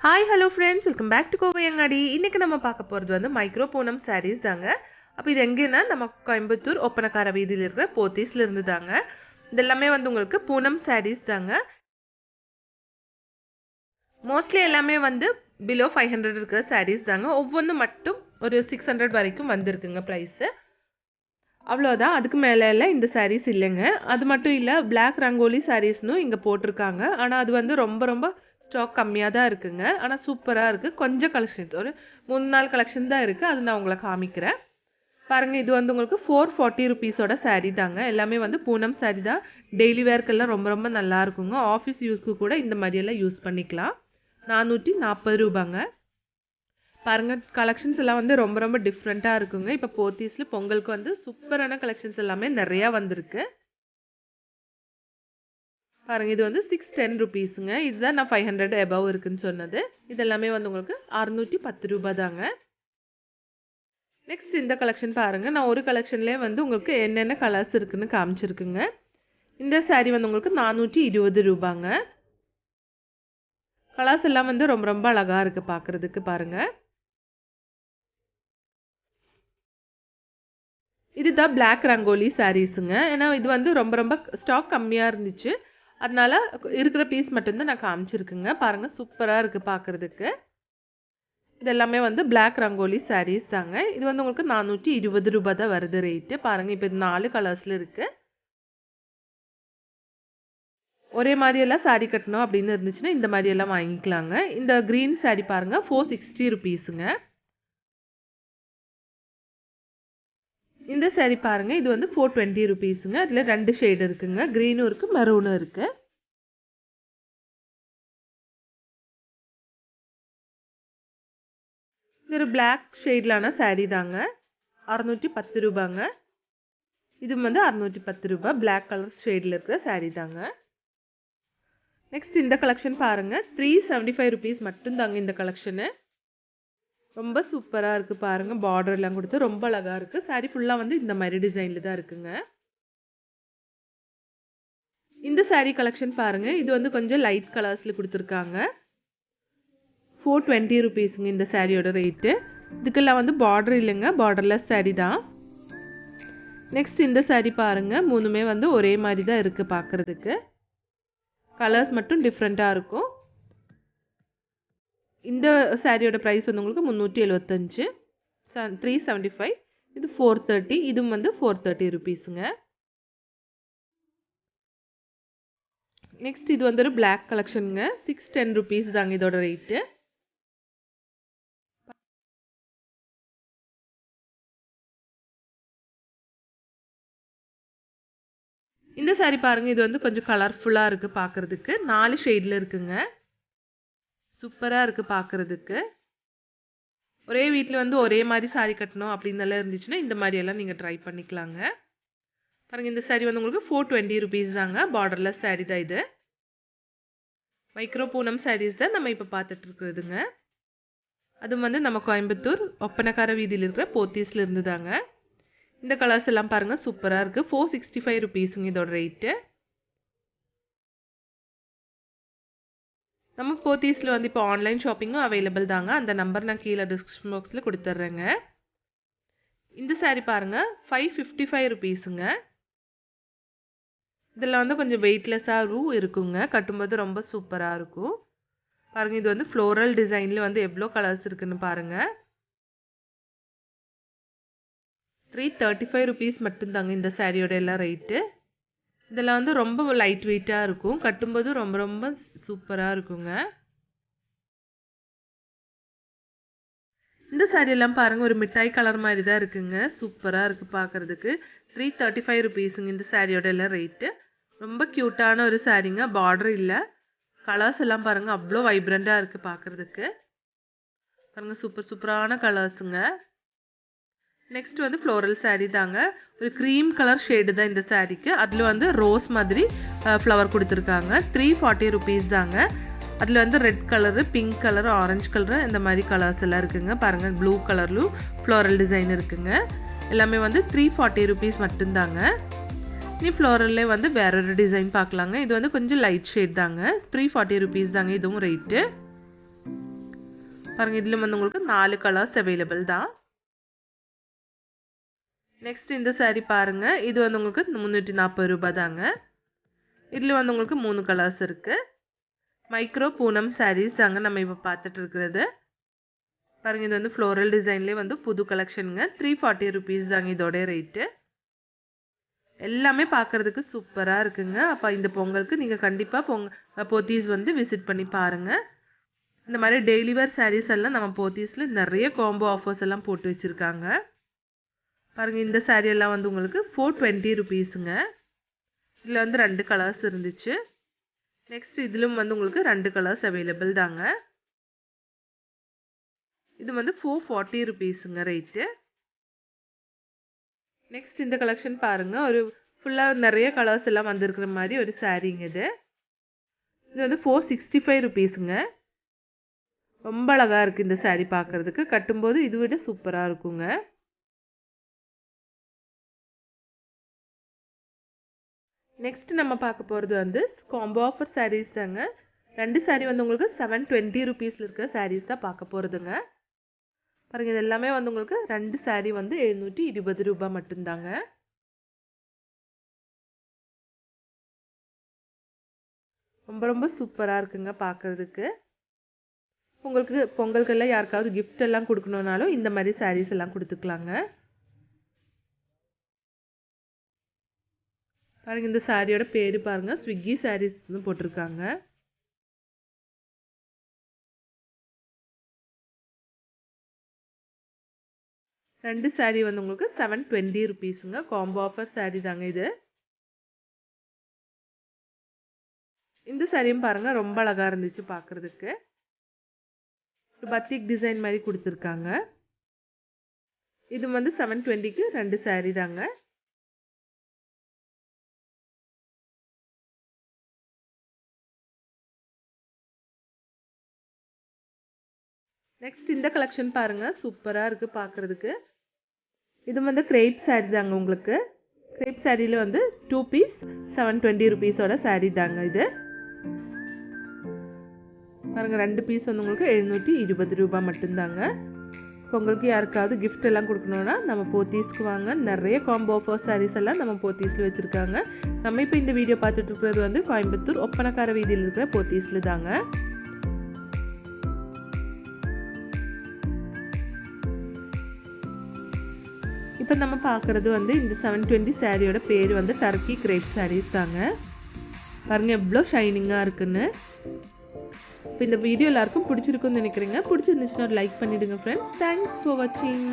Hi hello friends, welcome back to Kovaiyangadi. இன்றைக்கி நம்ம பார்க்க போகிறது வந்து மைக்ரோ பூனம் சாரீஸ் தாங்க. அப்போ இது எங்கேன்னா நம்ம கோயம்புத்தூர் ஒப்பனக்கார வீதியில் இருக்கிற போத்தீஸில் இருந்து தாங்க. இதெல்லாமே வந்து உங்களுக்கு பூனம் சாரீஸ் தாங்க. மோஸ்ட்லி எல்லாமே வந்து பிலோ 500 இருக்கிற சாரீஸ் தாங்க. ஒவ்வொன்று மட்டும் ஒரு 600 வரைக்கும் வந்திருக்குங்க ப்ரைஸு. அவ்வளோதான், அதுக்கு மேலே எல்லாம் இந்த சாரீஸ் இல்லைங்க. அது மட்டும் இல்லை, பிளாக் ரங்கோலி சாரீஸ்னும் இங்கே போட்டிருக்காங்க. ஆனால் அது வந்து ரொம்ப ரொம்ப ஸ்டாக் கம்மியாக தான் இருக்குங்க. ஆனால் சூப்பராக இருக்குது. கொஞ்சம் கலெக்ஷன்ஸ், ஒரு 3-4 கலெக்ஷன் தான் இருக்குது. அது நான் உங்களை காமிக்கிறேன் பாருங்கள். இது வந்து உங்களுக்கு 440 ருபீஸோட சாரீ தாங்க. எல்லாமே வந்து பூனம் சாரீ தான். டெய்லி வேர்க்கெல்லாம் ரொம்ப ரொம்ப நல்லா இருக்குங்க. ஆஃபீஸ் யூஸ்க்கு கூட இந்த மாதிரியெல்லாம் யூஸ் பண்ணிக்கலாம். 440 ரூபாங்க. பாருங்கள், கலெக்ஷன்ஸ் எல்லாம் வந்து ரொம்ப ரொம்ப டிஃப்ரெண்ட்டாக இருக்குங்க. இப்போ போத்தீஸில் பொங்கலுக்கு வந்து சூப்பரான கலெக்ஷன்ஸ் எல்லாமே நிறையா வந்திருக்கு பாருங்கள். இது வந்து 610 ருபீஸுங்க. இதுதான் நான் 500 எபவ் இருக்குன்னு சொன்னது. இதெல்லாமே வந்து உங்களுக்கு 610 ரூபா தாங்க. நெக்ஸ்ட் இந்த கலெக்ஷன் பாருங்கள். நான் ஒரு கலெக்ஷன்லேயே வந்து உங்களுக்கு என்னென்ன கலர்ஸ் இருக்குன்னு காமிச்சிருக்குங்க. இந்த சாரீ வந்து உங்களுக்கு 420 ரூபாங்க. கலர்ஸ் எல்லாம் வந்து ரொம்ப ரொம்ப அழகாக இருக்குது பார்க்குறதுக்கு பாருங்கள். இதுதான் பிளாக் ரங்கோலி சாரீஸுங்க. ஏன்னா இது வந்து ரொம்ப ரொம்ப ஸ்டாக் கம்மியாக இருந்துச்சு. அதனால இருக்கிற பீஸ் மட்டும்தான் நான் காமிச்சிருக்குங்க. பாருங்கள், சூப்பராக இருக்குது பார்க்குறதுக்கு. இது எல்லாமே வந்து பிளாக் ரங்கோலி சாரீஸ் தாங்க. இது வந்து உங்களுக்கு 420 ரூபா தான் வருது ரேட்டு. பாருங்கள், இப்போ இது 4 கலர்ஸில் இருக்குது. ஒரே மாதிரியெல்லாம் சாரீ கட்டணும் அப்படின்னு இருந்துச்சுன்னா இந்த மாதிரியெல்லாம் வாங்கிக்கலாங்க. இந்த க்ரீன் சாரீ பாருங்கள், 460 ருபீஸுங்க. இந்த சாரீ பாருங்கள், இது வந்து 420 ருபீஸுங்க. அதில் 2 ஷேடு இருக்குங்க. க்ரீனும் இருக்குது, மெரூனும் இருக்குது. இது ஒரு பிளாக் ஷேட்லான சாரீ தாங்க. 610 ரூபாங்க. இது வந்து 610 ரூபா. பிளாக் கலர் ஷேடில் இருக்கிற சாரீ தாங்க. நெக்ஸ்ட் இந்த கலெக்ஷன் பாருங்கள், 375 ருபீஸ் மட்டும் தாங்க இந்த கலெக்ஷனு. ரொம்ப சூப்பராக இருக்குது பாருங்கள். பார்டர் எல்லாம் கொடுத்து ரொம்ப அழகாக இருக்குது. சாரீ ஃபுல்லாக வந்து இந்த மாதிரி டிசைனில் தான் இருக்குங்க. இந்த சாரீ கலெக்ஷன் பாருங்கள். இது வந்து கொஞ்சம் லைட் கலர்ஸில் கொடுத்துருக்காங்க. 420 ருபீஸுங்க இந்த சாரியோட ரேட்டு. இதுக்கெல்லாம் வந்து பார்டர் இல்லைங்க, பார்டர்லெஸ் சாரீ தான். நெக்ஸ்ட் இந்த சாரீ பாருங்கள். மூணுமே வந்து ஒரே மாதிரி தான் இருக்குது பார்க்குறதுக்கு. கலர்ஸ் மட்டும் டிஃப்ரெண்ட்டாக இருக்கும். இந்த சாரியோட ப்ரைஸ் வந்து உங்களுக்கு 375, 375. இது 430. இதுவும் வந்து 430 ருபீஸுங்க. நெக்ஸ்ட் இது வந்து ஒரு பிளாக் கலெக்ஷனுங்க. 610 ருபீஸ் தாங்க இதோட ரேட்டு. இந்த சாரீ பாருங்கள். இது வந்து கொஞ்சம் கலர்ஃபுல்லாக இருக்குது பார்க்குறதுக்கு. 4 ஷேடில் இருக்குங்க. சூப்பராக இருக்குது பார்க்குறதுக்கு. ஒரே வீட்டில் வந்து ஒரே மாதிரி சாரீ கட்டணும் அப்படின்னெல்லாம் இருந்துச்சுன்னா இந்த மாதிரியெல்லாம் நீங்கள் ட்ரை பண்ணிக்கலாங்க. பாருங்கள், இந்த சாரீ வந்து உங்களுக்கு 420 ருபீஸ் தாங்க. பார்டர்லெஸ் சாரீ தான் இது. மைக்ரோ பூனம் சாரீஸ் தான் நம்ம இப்போ பார்த்துட்டு இருக்கிறதுங்க. அதுவும் வந்து நம்ம கோயம்புத்தூர் ஒப்பனக்கார வீதியில் இருக்கிற போத்தீஸில் இருந்து தாங்க. இந்த கலர்ஸ் எல்லாம் பாருங்கள், சூப்பராக இருக்குது. 465 ருபீஸுங்க இதோட ரேட்டு. நம்ம போத்தீஸில் வந்து இப்போ ஆன்லைன் ஷாப்பிங்கும் அவைலபிள் தாங்க. அந்த நம்பர் நான் கீழே டிஸ்கிரிப்ஷன் பாக்ஸில் கொடுத்துட்றேங்க. இந்த சாரீ பாருங்கள், 555 ருபீஸுங்க. இதில் வந்து கொஞ்சம் வெயிட்லெஸ்ஸாகவும் இருக்குங்க. கட்டும்போது ரொம்ப சூப்பராக இருக்கும் பாருங்கள். இது வந்து ஃப்ளோரல் டிசைனில் வந்து எவ்வளோ கலர்ஸ் இருக்குன்னு பாருங்கள். 335 ருபீஸ் மட்டும்தாங்க இந்த சாரியோட எல்லாம் ரேட்டு. இதெல்லாம் வந்து ரொம்ப லைட் வெயிட்டாக இருக்கும். கட்டும்போது ரொம்ப ரொம்ப சூப்பராக இருக்குங்க. இந்த சாரியெல்லாம் பாருங்கள், ஒரு மிட்டாய் கலர் மாதிரி தான் இருக்குங்க. சூப்பராக இருக்குது பார்க்குறதுக்கு. 335 ருபீஸுங்க இந்த சாரியோட எல்லாம் ரேட்டு. ரொம்ப க்யூட்டான ஒரு சாரீங்க. பார்டர் இல்லை. கலர்ஸ் எல்லாம் பாருங்கள், அவ்வளோ வைப்ரண்ட்டாக இருக்குது பார்க்குறதுக்கு. பாருங்கள், சூப்பர் சூப்பரான கலர்ஸுங்க. நெக்ஸ்ட் வந்து ஃப்ளோரல் சாரீ தாங்க. ஒரு க்ரீம் கலர் ஷேடு தான் இந்த சாரீக்கு. அதில் வந்து ரோஸ் மாதிரி ஃப்ளவர் கொடுத்துருக்காங்க. 340 ருபீஸ் தாங்க. அதில் வந்து red colour, pink colour, orange colour, இந்த மாதிரி கலர்ஸ் எல்லாம் இருக்குங்க. பாருங்கள், ப்ளூ கலர்லும் ஃப்ளோரல் டிசைன் இருக்குங்க. எல்லாமே வந்து 340 ருபீஸ் மட்டும்தாங்க. நீ ஃப்ளோரல்லே வந்து வேற ஒரு டிசைன் பார்க்கலாங்க. இது வந்து கொஞ்சம் லைட் ஷேட் தாங்க. 340 ருபீஸ் தாங்க இதுவும் ரேட்டு. பாருங்க இதில் வந்து உங்களுக்கு 4 கலர்ஸ் அவைலபிள் தான். நெக்ஸ்ட் இந்த saree பாருங்க, இது வந்து உங்களுக்கு 340 ரூபாய் தாங்க. இதில் வந்து உங்களுக்கு 3 கலர்ஸ் இருக்கு. மைக்ரோ பூனம் sarees தாங்க நம்ம இப்போ பார்த்துட்டு இருக்கிறது. பாருங்க இது வந்து ஃப்ளோரல் டிசைன்லேயே வந்து புது கலெக்ஷனுங்க. 340 ருபீஸ் தாங்க இதோட ரேட்டு. எல்லாமே பார்க்குறதுக்கு சூப்பராக இருக்குங்க. அப்போ இந்த பொங்கலுக்கு நீங்கள் கண்டிப்பாக போத்தீஸ் வந்து விசிட் பண்ணி பாருங்கள். இந்த மாதிரி டெய்லி வேர் sarees எல்லாம் நம்ம போத்தீஸில் நிறைய காம்போ ஆஃபர்ஸ் எல்லாம் போட்டு வச்சுருக்காங்க. பாருங்கள் இந்த saree எல்லாம் வந்து உங்களுக்கு 420 ருபீஸுங்க. இதில் வந்து 2 கலர்ஸ் இருந்துச்சு. நெக்ஸ்ட் இதிலும் வந்து உங்களுக்கு 2 கலர்ஸ் அவைலபிள் தாங்க. இது வந்து 440 ருபீஸுங்க ரேட்டு. நெக்ஸ்ட் இந்த கலெக்ஷன் பாருங்க, ஒரு ஃபுல்லாக நிறைய கலர்ஸ் எல்லாம் வந்திருக்கிற மாதிரி ஒரு சாரீங்க இது. இது வந்து 465 ருபீஸுங்க. ரொம்ப அழகாக இருக்குது இந்த saree பார்க்குறதுக்கு. கட்டும்போது இது விட சூப்பராக இருக்குங்க. நெக்ஸ்ட் நம்ம பார்க்க போகிறது வந்து காம்போ ஆஃபர் sarees தாங்க. 2 saree வந்து உங்களுக்கு 720 ருபீஸில் இருக்கிற sarees தான் பார்க்க போகிறதுங்க. பாருங்க இது எல்லாமே வந்து உங்களுக்கு 2 saree வந்து 720 ரூபாய் மட்டும்தாங்க. ரொம்ப ரொம்ப சூப்பராக இருக்குங்க பார்க்குறதுக்கு. உங்களுக்கு பொங்கலுக்கெல்லாம் யாருக்காவது கிஃப்ட் எல்லாம் கொடுக்கணுன்னாலும் இந்த மாதிரி sarees எல்லாம் கொடுத்துக்கலாங்க. பாருங்க இந்த சாரியோட பேரு பாருங்க, ஸ்விக்கி சாரீஸ்னு போட்டிருக்காங்க. ரெண்டு saree வந்து உங்களுக்கு 720 ருபீஸுங்க. காம்போ ஆஃபர் saree தாங்க இது. இந்த சாரியும் பாருங்க ரொம்ப அழகா இருந்துச்சு பார்க்கிறதுக்கு. பத்திக் டிசைன் மாதிரி கொடுத்துருக்காங்க. இது வந்து 720க்கு 2 saree தாங்க. நெக்ஸ்ட் இந்த கலெக்ஷன் பாருங்க, சூப்பரா இருக்கு பார்க்கிறதுக்கு. இது வந்து கிரேப் saree தாங்க உங்களுக்கு. கிரேப் சாரியில் வந்து 2 பீஸ் 720 ருபீஸோட saree தாங்க இது. பாருங்க 2 பீஸ் வந்து உங்களுக்கு 720 ரூபாய் மட்டும்தாங்க. பொங்கலுக்கு யாருக்காவது கிஃப்ட் எல்லாம் கொடுக்கணும்னா நம்ம போத்தீஸ்க்கு வாங்க. நிறைய காம்போ ஆஃபர் sarees எல்லாம் நம்ம போத்தீஸில் வச்சுருக்காங்க. நம்ம இப்போ இந்த வீடியோ பார்த்துட்டு இருக்கிறது வந்து கோயம்புத்தூர் ஒப்பனக்கார வீதியில் இருக்கிற போத்தீஸில் தாங்க. இப்போ நம்ம பார்க்குறது வந்து இந்த 720 சாரியோட பேர் வந்து டர்க்கி கிரேப் sarees தாங்க. பாருங்கள் எவ்வளோ ஷைனிங்காக இருக்குன்னு. இப்போ இந்த வீடியோ எல்லாருக்கும் பிடிச்சிருக்குன்னு நினைக்கிறேங்க. பிடிச்சிருந்துச்சுன்னா லைக் பண்ணிவிடுங்க ஃப்ரெண்ட்ஸ். தேங்க்ஸ் ஃபார் வாட்சிங்.